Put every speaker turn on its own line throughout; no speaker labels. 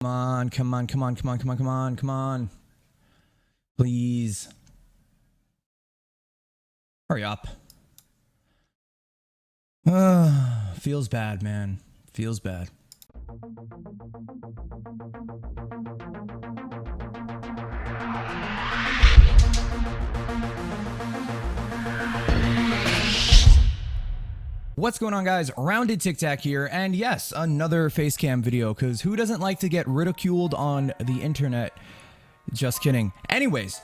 Come on, come on, come on, come on, come on, come on, come on. Please. Hurry up. Feels bad, man. Feels bad. What's going on, guys? Roundedtiktak here, and yes, another face cam video, because who doesn't like to get ridiculed on the internet? Just kidding. Anyways,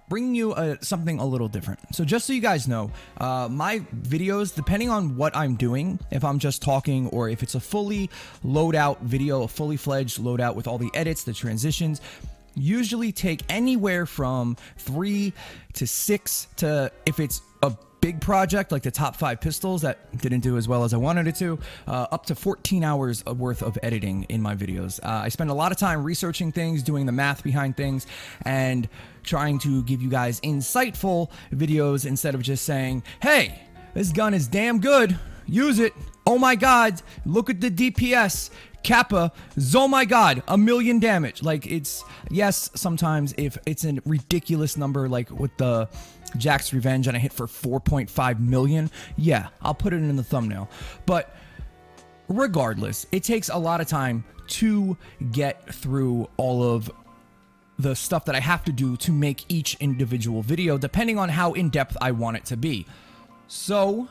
bringing you something a little different. So just so you guys know, my videos, depending on what I'm doing, if I'm just talking or if it's a fully load out video, a fully fledged loadout with all the edits, the transitions, usually take anywhere from 3 to 6 to, if it's a big project like the top 5 pistols that didn't do as well as I wanted it to, up to 14 hours worth of editing in my videos. I spend a lot of time researching things, doing the math behind things, and trying to give you guys insightful videos instead of just saying, hey, this gun is damn good, use it, oh my god, look at the DPS, Kappa, oh my god, 1,000,000 damage. Like, it's, yes, sometimes if it's a ridiculous number like with the Jack's Revenge and I hit for 4.5 million, yeah, I'll put it in the thumbnail. But regardless, it takes a lot of time to get through all of the stuff that I have to do to make each individual video, depending on how in-depth I want it to be. So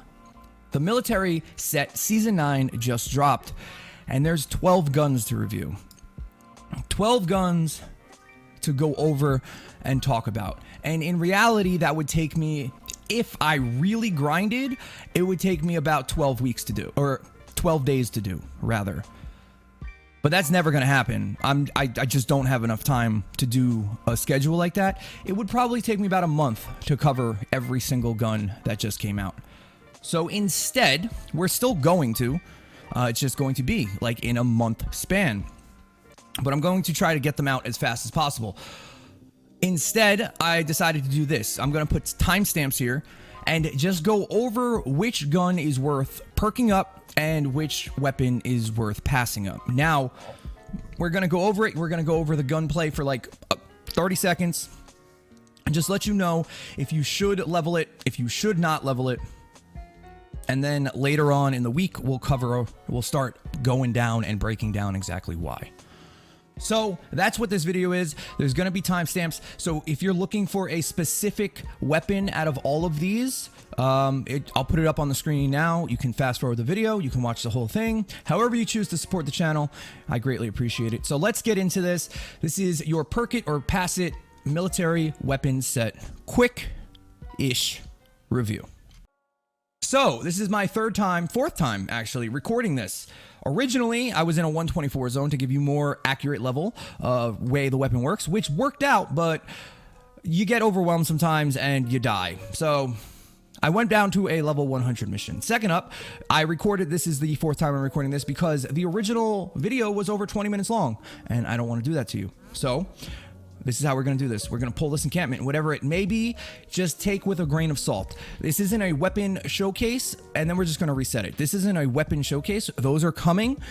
the military set season 9 just dropped, and there's 12 guns to review. 12 guns to go over and talk about. And in reality, that would take me, if I really grinded, it would take me about 12 weeks to do, or 12 days to do, rather. But that's never going to happen. I just don't have enough time to do a schedule like that. It would probably take me about a month to cover every single gun that just came out. So instead, we're still going to, it's just going to be like in a month span. But I'm going to try to get them out as fast as possible. Instead, I decided to do this. I'm going to put timestamps here and just go over which gun is worth perking up and which weapon is worth passing up. Now, we're going to go over it. We're going to go over the gunplay for like 30 seconds and just let you know if you should level it, if you should not level it. And then later on in the week, we'll start going down and breaking down exactly why. So that's what this video is. There's going to be timestamps. So if you're looking for a specific weapon out of all of these, I'll put it up on the screen now. You can fast forward the video. You can watch the whole thing. However you choose to support the channel, I greatly appreciate it. So let's get into this. This is your Perk It or Pass It military weapon set quick-ish review. So this is my fourth time actually recording this. Originally, I was in a 124 zone to give you more accurate level of way the weapon works, which worked out, but you get overwhelmed sometimes and you die. So I went down to a level 100 mission. Second up, I recorded, this is the 4th time I'm recording this because the original video was over 20 minutes long and I don't want to do that to you. So this is how we're going to do this. We're going to pull this encampment, whatever it may be, just take with a grain of salt. This isn't a weapon showcase, and then we're just going to reset it. This isn't a weapon showcase. Those are coming.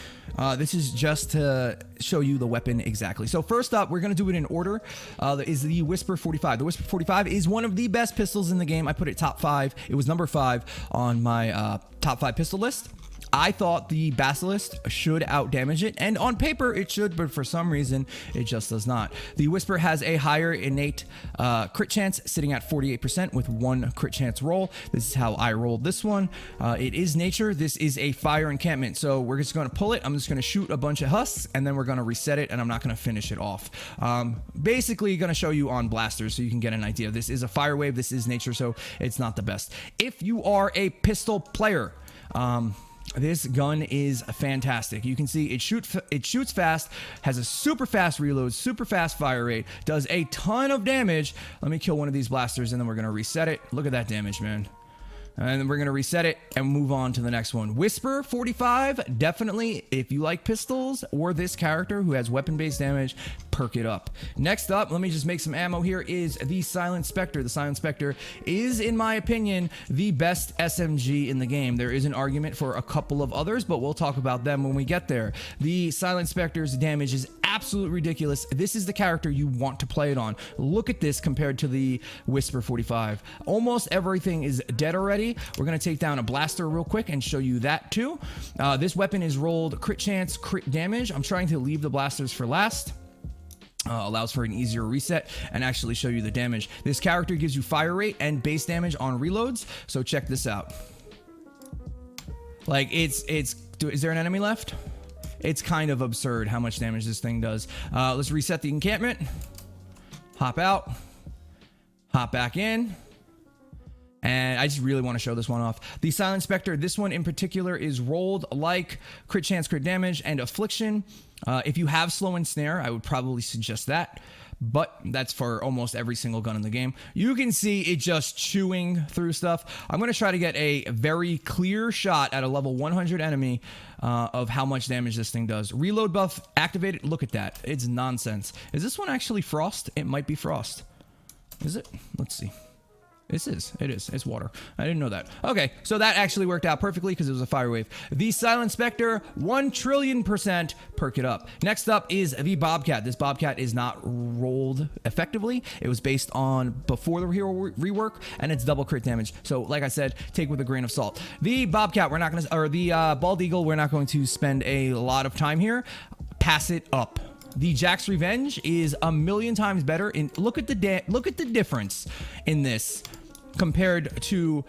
This is just to show you the weapon exactly. So first up, we're going to do it in order, is the Whisper 45. The Whisper 45 is one of the best pistols in the game. I put it top 5. It was number 5 on my top 5 pistol list. I thought the Basilisk should outdamage it, and on paper it should, but for some reason it just does not. The Whisper has a higher innate crit chance, sitting at 48% with 1 crit chance roll. This is how I rolled this one. It is nature. This is a fire encampment, so we're just going to pull it. I'm just going to shoot a bunch of husks, and then we're going to reset it, and I'm not going to finish it off. Basically going to show you on blasters so you can get an idea. This is a fire wave. This is nature, so it's not the best. If you are a pistol player, this gun is fantastic. You can see it shoots fast, has a super fast reload, super fast fire rate, does a ton of damage. Let me kill one of these blasters and then we're going to reset it. Look at that damage, man. And then we're going to reset it and move on to the next one. Whisper 45, definitely, if you like pistols or this character who has weapon-based damage, perk it up. Next up, let me just make some ammo here, is the Silent Spectre. The Silent Spectre is, in my opinion, the best SMG in the game. There is an argument for a couple of others, but we'll talk about them when we get there. The Silent Spectre's damage is absolutely ridiculous. This is the character you want to play it on. Look at this compared to the Whisper 45. Almost everything is dead already. We're going to take down a blaster real quick and show you that too. This weapon is rolled crit chance, crit damage. I'm trying to leave the blasters for last. Allows for an easier reset and actually show you the damage. This character gives you fire rate and base damage on reloads. So check this out. Like is there an enemy left? It's kind of absurd how much damage this thing does. Let's reset the encampment. Hop out. Hop back in. And I just really want to show this one off. The Silent Spectre, this one in particular, is rolled like crit chance, crit damage, and Affliction. If you have slow and snare, I would probably suggest that. But that's for almost every single gun in the game. You can see it just chewing through stuff. I'm going to try to get a very clear shot at a level 100 enemy of how much damage this thing does. Reload buff activated. Look at that. It's nonsense. Is this one actually frost? It might be frost. Is it? Let's see. It is. It's water. I didn't know that. Okay, so that actually worked out perfectly because it was a fire wave. The Silent Spectre, 1,000,000,000% perk it up. Next up is the Bobcat. This Bobcat is not rolled effectively. It was based on before the hero rework, and it's double crit damage. So, like I said, take with a grain of salt. The Bobcat, we're not going to, or the Bald Eagle, we're not going to spend a lot of time here. Pass it up. The Jack's Revenge is 1,000,000 times better. Look at the difference in this compared to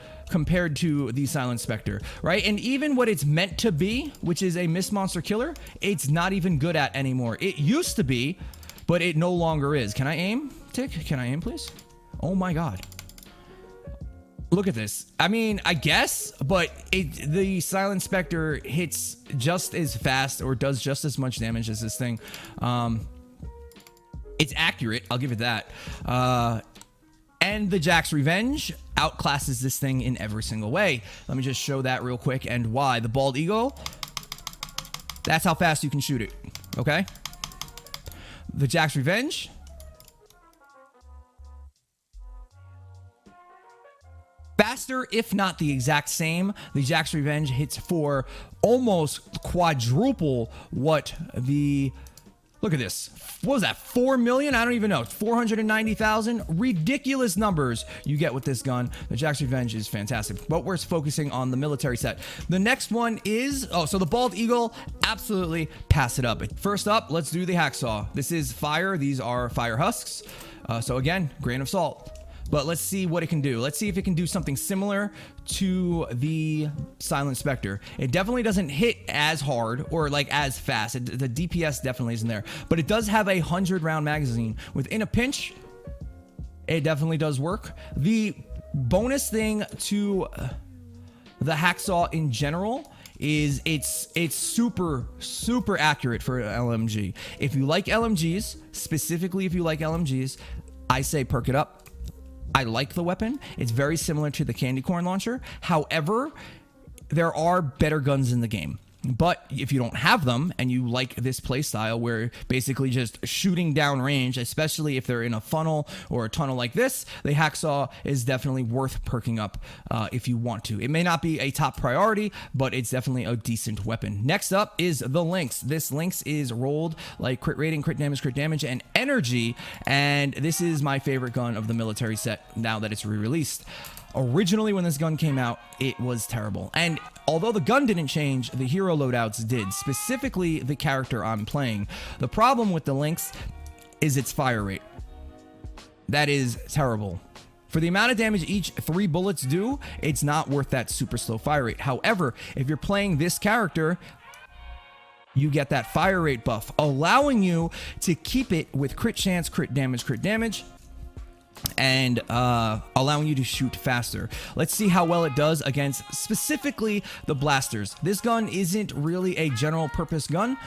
the Silent Spectre, right? And even what it's meant to be, which is a mist monster killer, it's not even good at anymore. It used to be, but it no longer is. Can I aim, Tick? Can I aim, please? Oh my god. Look at this. I mean, I guess, but the Silent Spectre hits just as fast or does just as much damage as this thing. It's accurate, I'll give it that. And the Jack's Revenge outclasses this thing in every single way. Let me just show that real quick and why. The Bald Eagle, that's how fast you can shoot it, okay? The Jack's Revenge, faster, if not the exact same. The Jack's Revenge hits for almost quadruple what the... Look at this. What was that? 4 million? I don't even know. 490,000? Ridiculous numbers you get with this gun. The Jack's Revenge is fantastic, but we're focusing on the military set. The next one is... Oh, so the Bald Eagle, absolutely pass it up. First up, let's do the Hacksaw. This is fire. These are fire husks. So again, grain of salt. But let's see what it can do. Let's see if it can do something similar to the Silent Spectre. It definitely doesn't hit as hard or like as fast. The DPS definitely isn't there. But it does have a 100-round magazine. Within a pinch, it definitely does work. The bonus thing to the Hacksaw in general is it's super accurate for LMG. If you like LMGs, specifically if you like LMGs, I say perk it up. I like the weapon. It's very similar to the candy corn launcher. However, there are better guns in the game. But if you don't have them and you like this playstyle where basically just shooting down range, especially if they're in a funnel or a tunnel like this, the Hacksaw is definitely worth perking up if you want to. It may not be a top priority, but it's definitely a decent weapon. Next up is the Lynx. This Lynx is rolled like crit rating, crit damage, and energy. And this is my favorite gun of the military set now that it's re-released. Originally, when this gun came out, it was terrible. And although the gun didn't change, the hero loadouts did, specifically the character I'm playing. The problem with the Lynx is its fire rate. That is terrible. For the amount of damage each 3 bullets do, it's not worth that super slow fire rate. However, if you're playing this character, you get that fire rate buff, allowing you to keep it with crit chance, crit damage, and allowing you to shoot faster. Let's see how well it does against specifically the blasters. This gun isn't really a general purpose gun.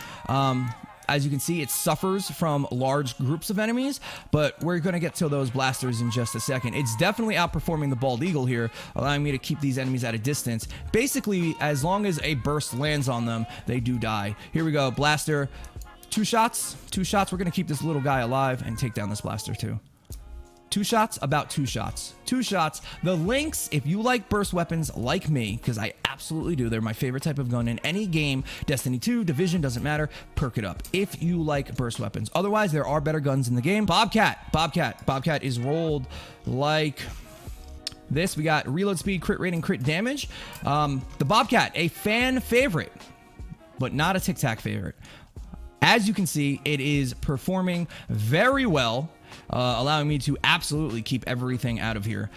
As you can see, it suffers from large groups of enemies, but we're going to get to those blasters in just a second. It's definitely outperforming the Bald Eagle here, allowing me to keep these enemies at a distance. Basically, as long as a burst lands on them, they do die. Here we go. Blaster. 2 shots. 2 shots. We're going to keep this little guy alive and take down this blaster too. 2 shots, about 2 shots. 2 shots. The Lynx, if you like burst weapons like me, because I absolutely do, they're my favorite type of gun in any game. Destiny 2, Division, doesn't matter. Perk it up if you like burst weapons. Otherwise, there are better guns in the game. Bobcat. Bobcat is rolled like this. We got reload speed, crit rate, and crit damage. The Bobcat, a fan favorite, but not a TikTak favorite. As you can see, it is performing very well. Allowing me to absolutely keep everything out of here.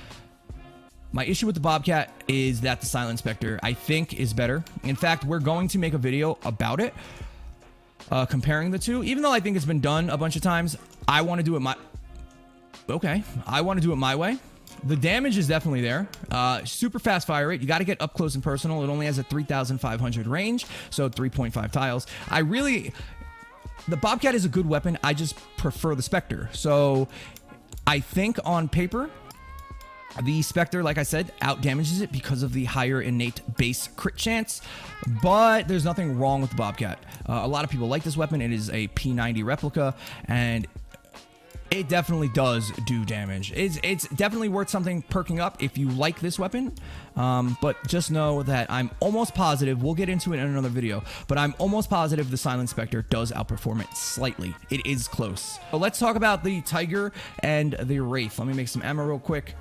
My issue with the Bobcat is that the Silent Spectre, I think, is better. In fact, we're going to make a video about it, comparing the two. Even though I think it's been done a bunch of times, I want to do it I want to do it my way. The damage is definitely there. Super fast fire rate. You got to get up close and personal. It only has a 3,500 range, so 3.5 tiles. The Bobcat is a good weapon. I just prefer the Spectre. So I think on paper, the Spectre, like I said, out damages it because of the higher innate base crit chance. But there's nothing wrong with the Bobcat. A lot of people like this weapon. It is a P90 replica, and it definitely does do damage. It's definitely worth something perking up if you like this weapon. But just know that I'm almost positive, we'll get into it in another video, but I'm almost positive the Silent Spectre does outperform it slightly. It is close. So let's talk about the Tiger and the Wraith. Let me make some ammo real quick.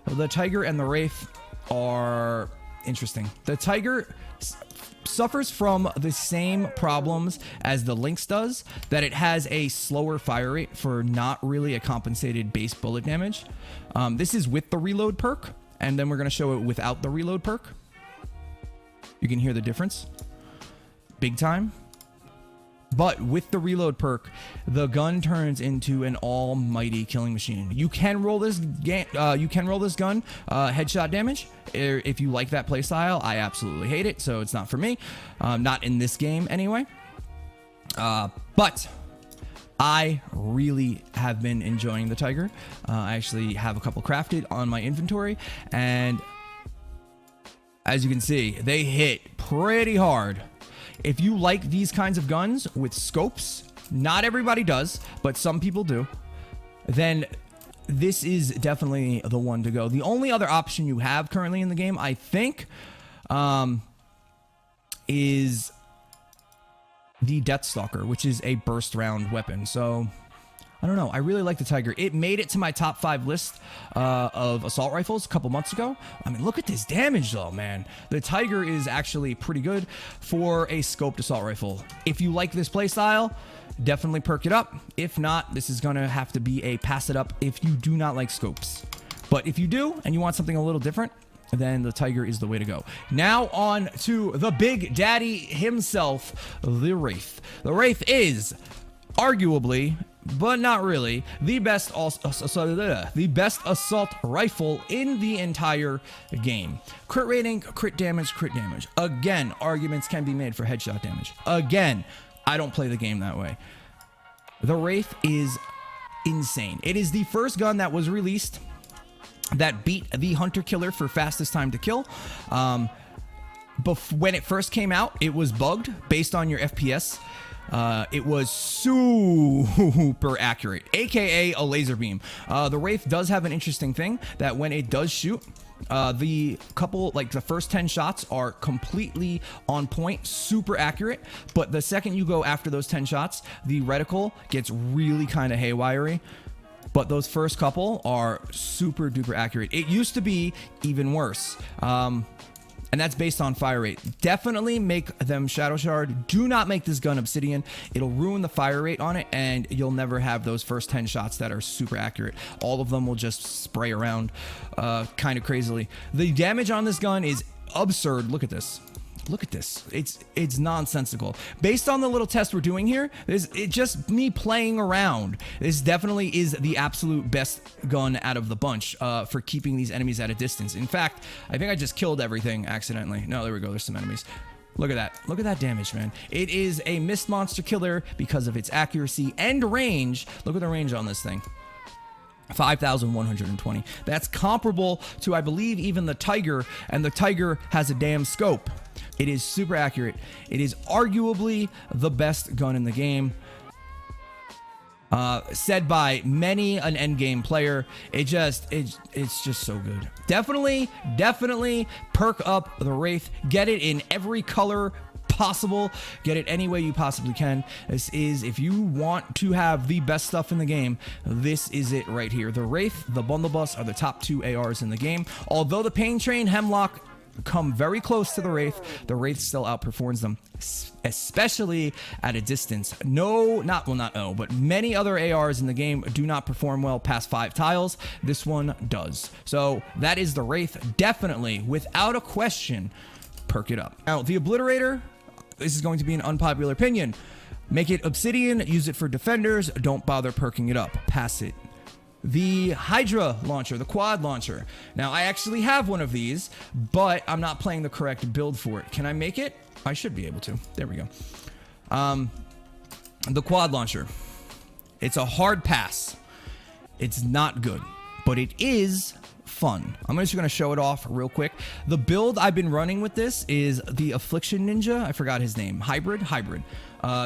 The Tiger and the Wraith are interesting. The Tiger suffers from the same problems as the Lynx does, that it has a slower fire rate for not really a compensated base bullet damage. This is with the reload perk, and then we're going to show it without the reload perk. You can hear the difference big time. But with the reload perk, the gun turns into an almighty killing machine. You can roll this gun headshot damage if you like that playstyle. I absolutely hate it, so it's not for me. Not in this game anyway. But I really have been enjoying the Tiger. I actually have a couple crafted on my inventory, and as you can see, they hit pretty hard. If you like these kinds of guns with scopes, not everybody does, but some people do, then this is definitely the one to go. The only other option you have currently in the game, I think, is the Deathstalker, which is a burst round weapon. So I don't know. I really like the Tiger. It made it to my top 5 list of assault rifles a couple months ago. I mean, look at this damage though, man. The Tiger is actually pretty good for a scoped assault rifle. If you like this playstyle, definitely perk it up. If not, this is going to have to be a pass it up if you do not like scopes. But if you do, and you want something a little different, then the Tiger is the way to go. Now on to the big daddy himself, the Wraith. The Wraith is arguably, but not really, the best assault rifle in the entire game. Crit rating, crit damage, crit damage. Again, arguments can be made for headshot damage. Again, I don't play the game that way. The Wraith is insane. It is the first gun that was released that beat the Hunter Killer for fastest time to kill. When it first came out, it was bugged based on your FPS. It was super accurate, aka a laser beam. The Wraith does have an interesting thing that when it does shoot, the first 10 shots are completely on point, super accurate, but the second you go after those 10 shots, the reticle gets really kind of haywire. But those first couple are super duper accurate. It used to be even worse. And that's based on fire rate. Definitely make them Shadow Shard. Do not make this gun Obsidian. It'll ruin the fire rate on it, and you'll never have those first 10 shots that are super accurate. All of them will just spray around kind of crazily. The damage on this gun is absurd. Look at this. Look at this. It's nonsensical. Based on the little test we're doing here, it's just me playing around. This definitely is the absolute best gun out of the bunch for keeping these enemies at a distance. In fact, I think I just killed everything accidentally. No, there we go. There's some enemies. Look at that. Look at that damage, man. It is a mist monster killer because of its accuracy and range. Look at the range on this thing. 5,120. That's comparable to, I believe, even the Tiger, and the Tiger has a damn scope. It is super accurate. It is arguably the best gun in the game. said by many an endgame player. It's just so good. Definitely perk up the Wraith. Get it in every color possible. Get it any way you possibly can. This is, if you want to have the best stuff in the game, this is it right here. The Wraith, the Bundle Bus are the top 2 ARs in the game. Although the Pain Train, Hemlock come very close to the Wraith still outperforms them, especially at a distance. But many other ARs in the game do not perform well past 5 tiles. This one does. So that is the Wraith. Definitely, without a question, perk it up. Now, the Obliterator, this is going to be an unpopular opinion. Make it Obsidian, use it for defenders, don't bother perking it up. Pass it. The Hydra launcher, the quad launcher. Now, I actually have one of these, but I'm not playing the correct build for it. Can I make it? I should be able to. There we go. The quad launcher. It's a hard pass. It's not good, but it is fun. I'm just going to show it off real quick. The build I've been running with this is the Affliction Ninja. I forgot his name. Hybrid.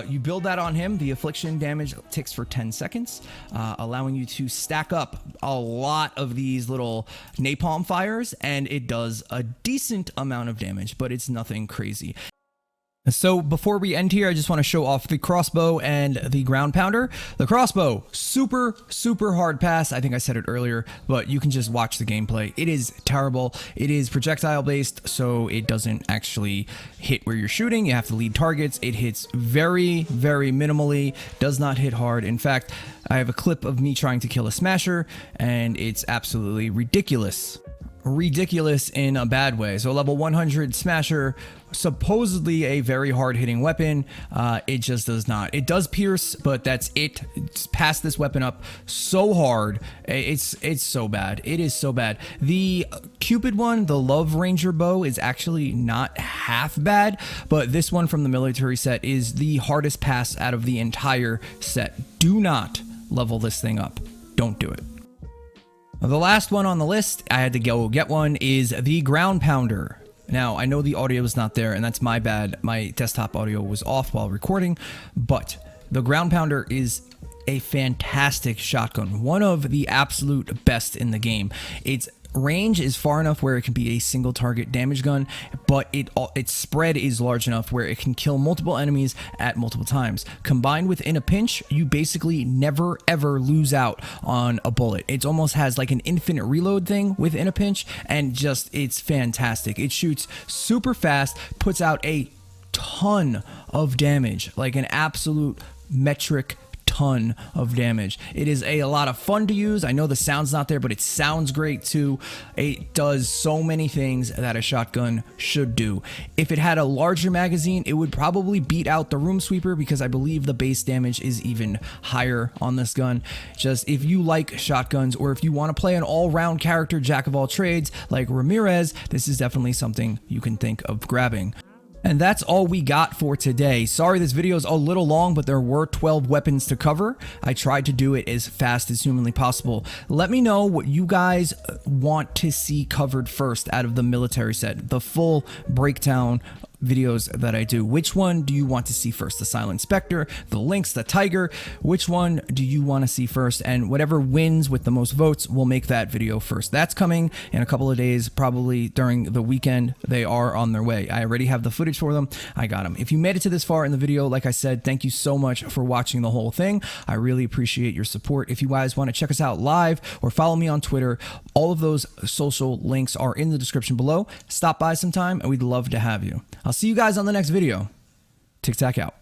You build that on him. The affliction damage ticks for 10 seconds, allowing you to stack up a lot of these little napalm fires, and it does a decent amount of damage, but it's nothing crazy. So before we end here, I just want to show off the crossbow and the ground pounder. The crossbow, super hard pass. I think I said it earlier, but you can just watch the gameplay. It is terrible. It is projectile based, so it doesn't actually hit where you're shooting. You have to lead targets. It hits very minimally, does not hit hard. In fact, I have a clip of me trying to kill a smasher, and it's absolutely ridiculous in a bad way. So level 100 smasher, supposedly a very hard hitting weapon, it just does not. It does pierce, but that's it. It's pass this weapon up so hard. It's so bad. It is so bad. The Cupid one, the Love Ranger bow, is actually not half bad, but this one from the military set is the hardest pass out of the entire set. Do not level this thing up. Don't do it. The last one on the list, I had to go get one, is the ground pounder. Now, I know the audio is not there, and that's my bad. My desktop audio was off while recording, but the ground pounder is a fantastic shotgun. One of the absolute best in the game. Its range is far enough where it can be a single target damage gun, but its spread is large enough where it can kill multiple enemies at multiple times. Combined with in a pinch, you basically never ever lose out on a bullet. It almost has like an infinite reload thing within a pinch, and just, it's fantastic. It shoots super fast, puts out a ton of damage, like an absolute metric ton of damage. It is a lot of fun to use. I know the sound's not there, but it sounds great too. It does so many things that a shotgun should do. If it had a larger magazine, it would probably beat out the Room Sweeper, because I believe the base damage is even higher on this gun. Just, if you like shotguns, or if you want to play an all-round character, jack of all trades like Ramirez, this is definitely something you can think of grabbing. And that's all we got for today. Sorry this video is a little long, but there were 12 weapons to cover. I tried to do it as fast as humanly possible. Let me know what you guys want to see covered first out of the military set, the full breakdown videos that I do. Which one do you want to see first? The Silent Spectre, the Lynx, the Tiger? Which one do you want to see first? And whatever wins with the most votes will make that video first. That's coming in a couple of days, probably during the weekend. They are on their way. I already have the footage for them. I got them. If you made it to this far in the video, like I said, thank you so much for watching the whole thing. I really appreciate your support. If you guys want to check us out live or follow me on Twitter, all of those social links are in the description below. Stop by sometime and we'd love to have you. I'll see you guys on the next video. TikTak out.